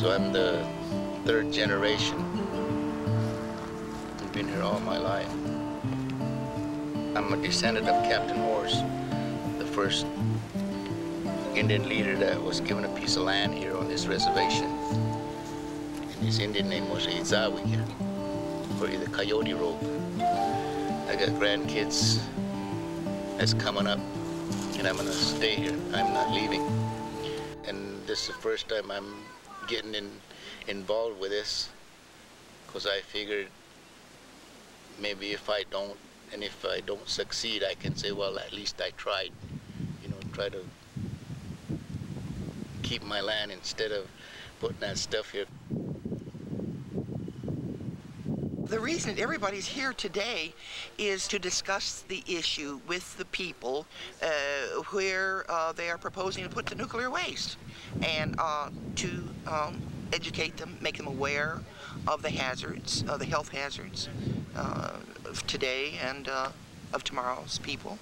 So I'm the third generation. I've been here all my life. I'm a descendant of Captain Horse, the first Indian leader that was given a piece of land here on this reservation. And his Indian name was Izawi, or the Coyote Rope. I got grandkids that's coming up, and I'm gonna stay here. I'm not leaving. And this is the first time I'm getting involved with this, because I figured maybe if I don't, and if I don't succeed, I can say, well, at least I tried. You know, try to keep my land instead of putting that stuff here. The reason everybody's here today is to discuss the issue with the people where they are proposing to put the nuclear waste, and to educate them, make them aware of the hazards, the health hazards of today and of tomorrow's people.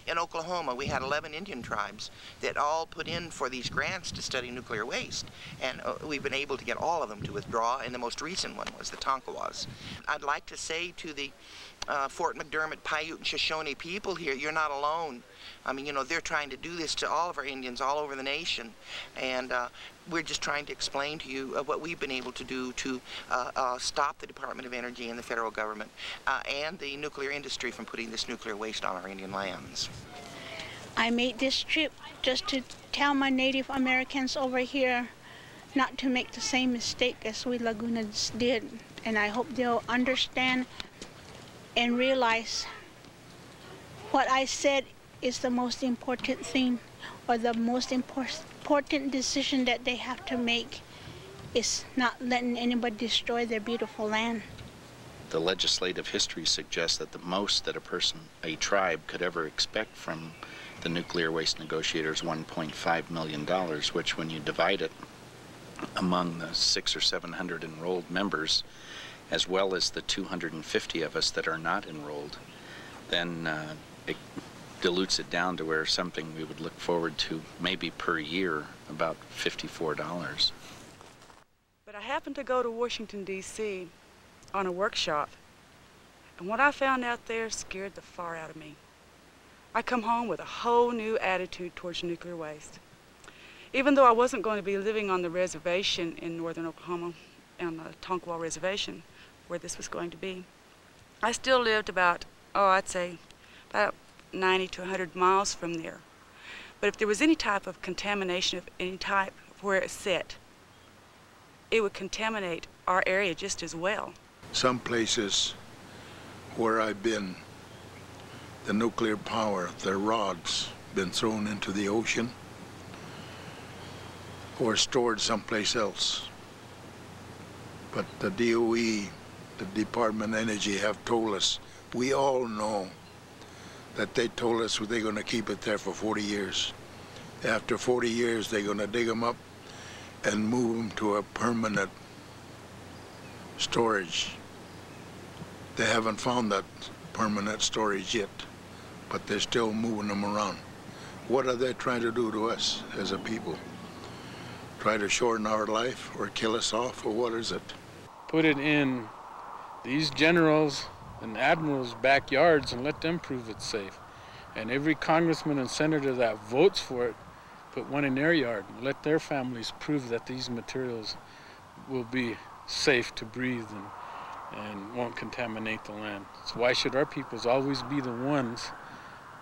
In Oklahoma, we had 11 Indian tribes that all put in for these grants to study nuclear waste, and we've been able to get all of them to withdraw, and the most recent one was the Tonkawas. I'd like to say to the Fort McDermott, Paiute, and Shoshone people here, you're not alone. I mean, you know, they're trying to do this to all of our Indians all over the nation, and we're just trying to explain to you what we've been able to do to stop the Department of Energy and the federal government and the nuclear industry from putting this nuclear waste on our Indian lands. I made this trip just to tell my Native Americans over here not to make the same mistake as we Lagunans did, and I hope they'll understand and realize what I said is the most important thing, or the most important decision that they have to make, is not letting anybody destroy their beautiful land. The legislative history suggests that the most that a tribe could ever expect from the nuclear waste negotiators, $1.5 million, which when you divide it among the 600 or 700 enrolled members, as well as the 250 of us that are not enrolled, then it dilutes it down to where something we would look forward to maybe per year about $54. But I happened to go to Washington, D.C. on a workshop, and what I found out there scared the far out of me. I come home with a whole new attitude towards nuclear waste. Even though I wasn't going to be living on the reservation in northern Oklahoma, on the Tonkawa Reservation, where this was going to be, I still lived about, I'd say about 90 to 100 miles from there. But if there was any type of contamination of any type where it sat, it would contaminate our area just as well. Some places where I've been, the nuclear power, their rods been thrown into the ocean or stored someplace else. But the DOE, the Department of Energy, have told us, we all know that they told us they're going to keep it there for 40 years. After 40 years, they're going to dig them up and move them to a permanent storage. They haven't found that permanent storage yet, but they're still moving them around. What are they trying to do to us as a people? Try to shorten our life or kill us off, or what is it? Put it in these generals and admirals' backyards and let them prove it's safe. And every congressman and senator that votes for it, put one in their yard and let their families prove that these materials will be safe to breathe and won't contaminate the land. So why should our peoples always be the ones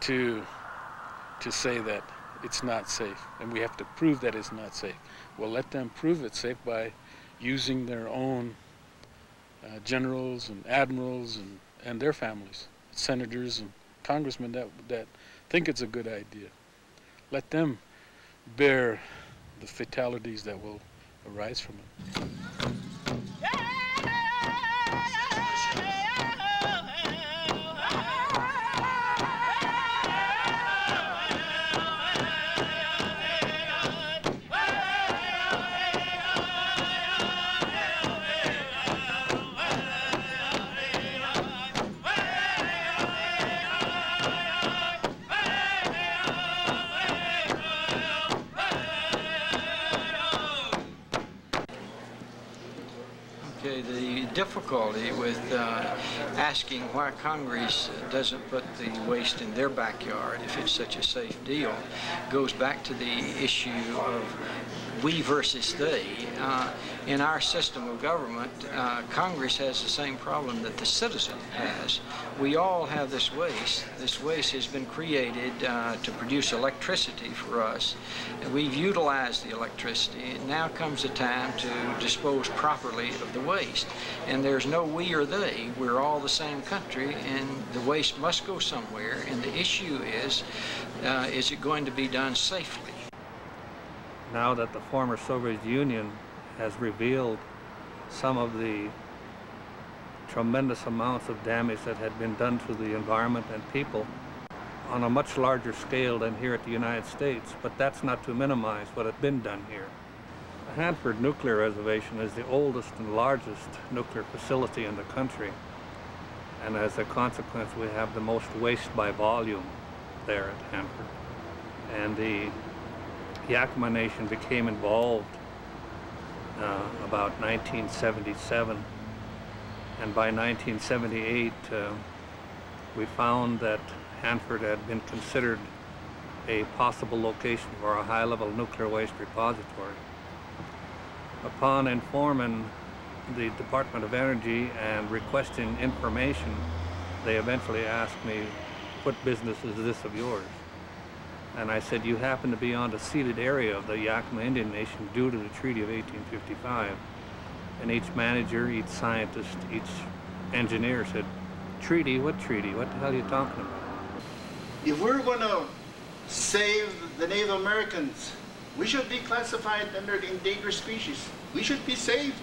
to say that it's not safe and we have to prove that it's not safe? Well, let them prove it's safe by using their own generals and admirals and their families, senators and congressmen that think it's a good idea. Let them bear the fatalities that will arise from it. difficulty with asking why Congress doesn't put the waste in their backyard if it's such a safe deal. Goes back to the issue of we versus they. In our system of government, Congress has the same problem that the citizen has. We all have this waste. This waste has been created to produce electricity for us. And we've utilized the electricity. And now comes the time to dispose properly of the waste. And there's no we or they. We're all the same country, and the waste must go somewhere. And the issue is it going to be done safely? Now that the former Soviet Union has revealed some of the tremendous amounts of damage that had been done to the environment and people on a much larger scale than here at the United States, but that's not to minimize what had been done here. The Hanford Nuclear Reservation is the oldest and largest nuclear facility in the country, and as a consequence we have the most waste by volume there at Hanford. And the Yakima Nation became involved about 1977, and by 1978 we found that Hanford had been considered a possible location for a high-level nuclear waste repository. Upon informing the Department of Energy and requesting information, they eventually asked me, "What business is this of yours?" And I said, "You happen to be on the ceded area of the Yakima Indian Nation due to the Treaty of 1855. And each manager, each scientist, each engineer said, "Treaty? What treaty? What the hell are you talking about?" If we're going to save the Native Americans, we should be classified under endangered species. We should be saved.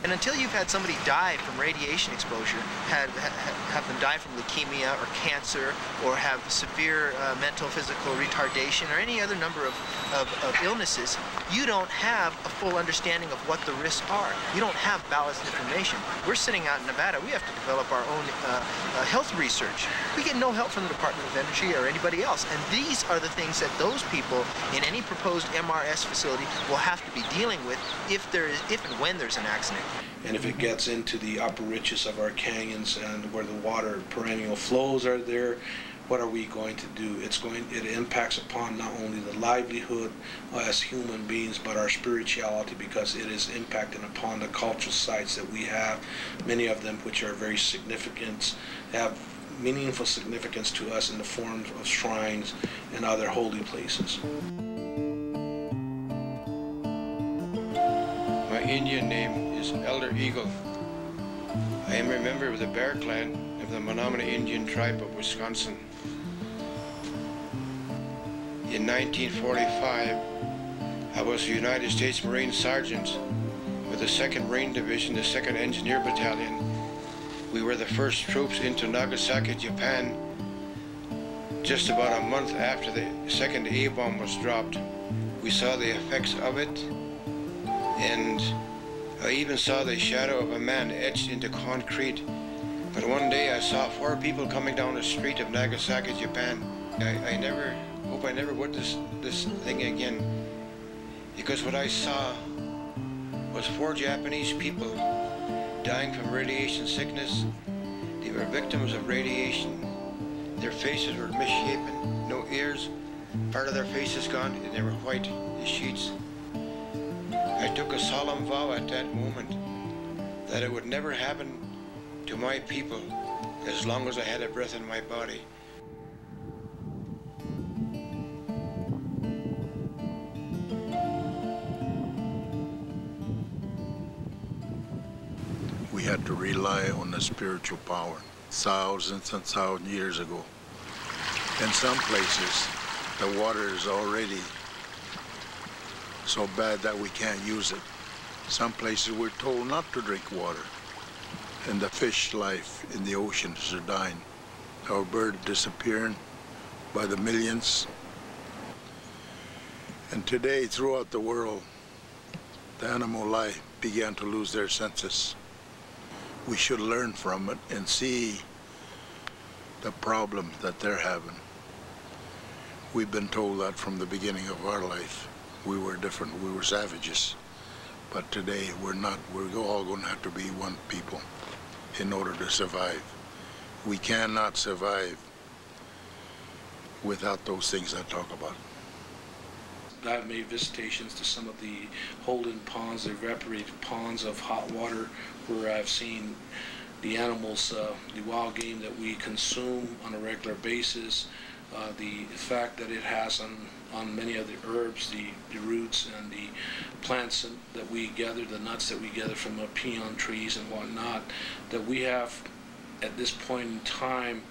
And until you've had somebody die from radiation exposure, have them die from leukemia or cancer, or have severe mental, physical retardation, or any other number of illnesses, you don't have a full understanding of what the risks are. You don't have balanced information. We're sitting out in Nevada. We have to develop our own health research. We get no help from the Department of Energy or anybody else. And these are the things that those people in any proposed MRS facility will have to be dealing with if and when there's an accident. And if it gets into the upper reaches of our canyons and where the water perennial flows are there, what are we going to do? It impacts upon not only the livelihood as human beings, but our spirituality, because it is impacting upon the cultural sites that we have, many of them which are very significant, have meaningful significance to us in the form of shrines and other holy places. My Indian name is Elder Eagle. I am a member of the Bear Clan of the Menominee Indian Tribe of Wisconsin. In 1945, I was a United States Marine Sergeant with the 2nd Marine Division, the 2nd Engineer Battalion. We were the first troops into Nagasaki, Japan, just about a month after the 2nd A-bomb was dropped. We saw the effects of it, and I even saw the shadow of a man etched into concrete. But one day I saw 4 people coming down the street of Nagasaki, Japan. I hope I never witness this thing again, because what I saw was 4 Japanese people dying from radiation sickness. They were victims of radiation. Their faces were misshapen, no ears, part of their faces gone, and they were white as sheets. I took a solemn vow at that moment that it would never happen to my people as long as I had a breath in my body. We had to rely on the spiritual power thousands and thousands of years ago. In some places, the water is already so bad that we can't use it. Some places we're told not to drink water. And the fish life in the oceans are dying. Our birds disappearing by the millions. And today, throughout the world, the animal life began to lose their senses. We should learn from it and see the problem that they're having. We've been told that from the beginning of our life. We were different, we were savages. But today we're not. We're all going to have to be one people in order to survive. We cannot survive without those things I talk about. I've made visitations to some of the Holden ponds, the evaporated ponds of hot water, where I've seen the animals, the wild game that we consume on a regular basis, the effect that it has on many of the herbs, the roots and the plants that we gather, the nuts that we gather from peon trees and whatnot, that we have at this point in time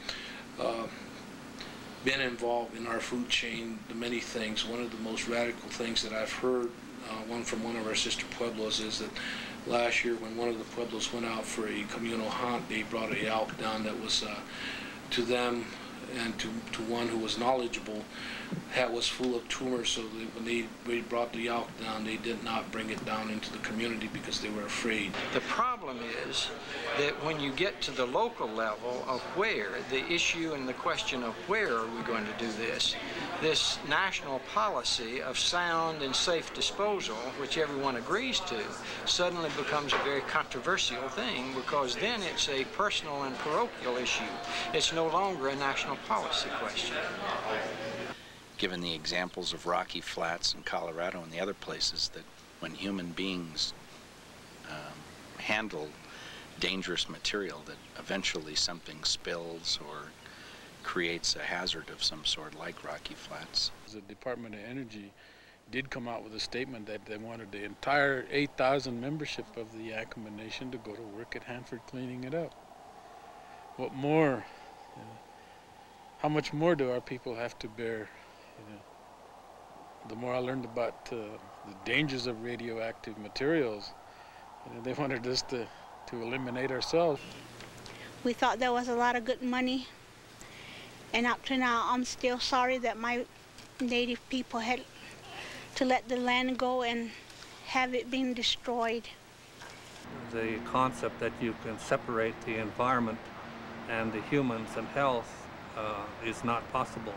been involved in our food chain, the many things. One of the most radical things that I've heard, from one of our sister pueblos, is that last year when one of the pueblos went out for a communal hunt, they brought a elk down that was to them and to one who was knowledgeable, that was full of tumors, so that when they brought the elk down, they did not bring it down into the community because they were afraid. The problem is that when you get to the local level of where, the issue and the question of where are we going to do this national policy of sound and safe disposal, which everyone agrees to, suddenly becomes a very controversial thing, because then it's a personal and parochial issue. It's no longer a national policy question. Given the examples of Rocky Flats in Colorado and the other places, that when human beings handle dangerous material, that eventually something spills or creates a hazard of some sort, like Rocky Flats. The Department of Energy did come out with a statement that they wanted the entire 8,000 membership of the Yakama Nation to go to work at Hanford cleaning it up. What more? How much more do our people have to bear? The more I learned about the dangers of radioactive materials, they wanted us to eliminate ourselves. We thought there was a lot of good money, and up to now I'm still sorry that my native people had to let the land go and have it being destroyed. The concept that you can separate the environment and the humans and health is not possible,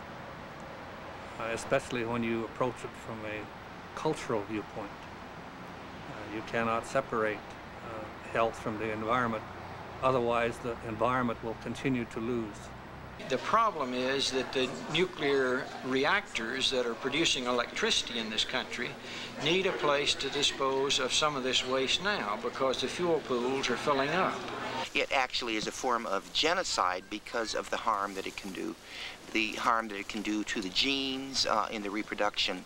especially when you approach it from a cultural viewpoint. You cannot separate health from the environment, otherwise the environment will continue to lose. The problem is that the nuclear reactors that are producing electricity in this country need a place to dispose of some of this waste now, because the fuel pools are filling up. It actually is a form of genocide because of the harm that it can do. The harm that it can do to the genes in the reproduction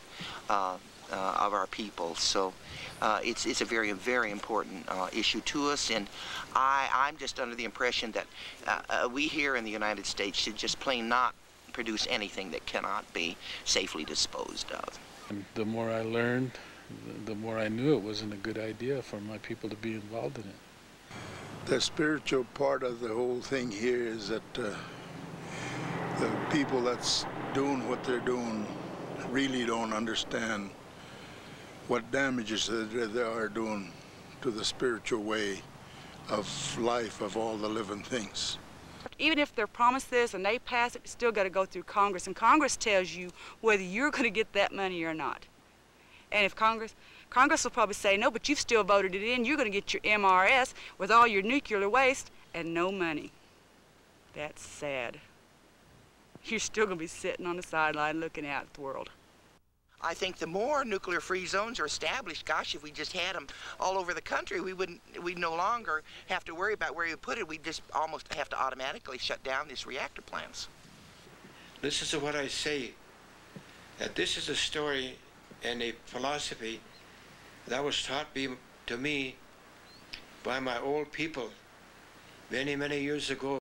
of our people. So it's a very, very important issue to us, and I'm just under the impression that we here in the United States should just plain not produce anything that cannot be safely disposed of. And the more I learned, the more I knew it wasn't a good idea for my people to be involved in it. The spiritual part of the whole thing here is that the people that's doing what they're doing really don't understand what damages they are doing to the spiritual way of life of all the living things. Even if they're promised this and they pass it, it's still got to go through Congress, and Congress tells you whether you're going to get that money or not. And if Congress will probably say, no, but you've still voted it in, you're going to get your MRS with all your nuclear waste and no money. That's sad. You're still going to be sitting on the sideline looking out at the world. I think the more nuclear-free zones are established, gosh, if we just had them all over the country, we'd no longer have to worry about where you put it. We'd just almost have to automatically shut down these reactor plants. Listen to what I say, that this is a story and a philosophy that was taught to me by my old people many, many years ago.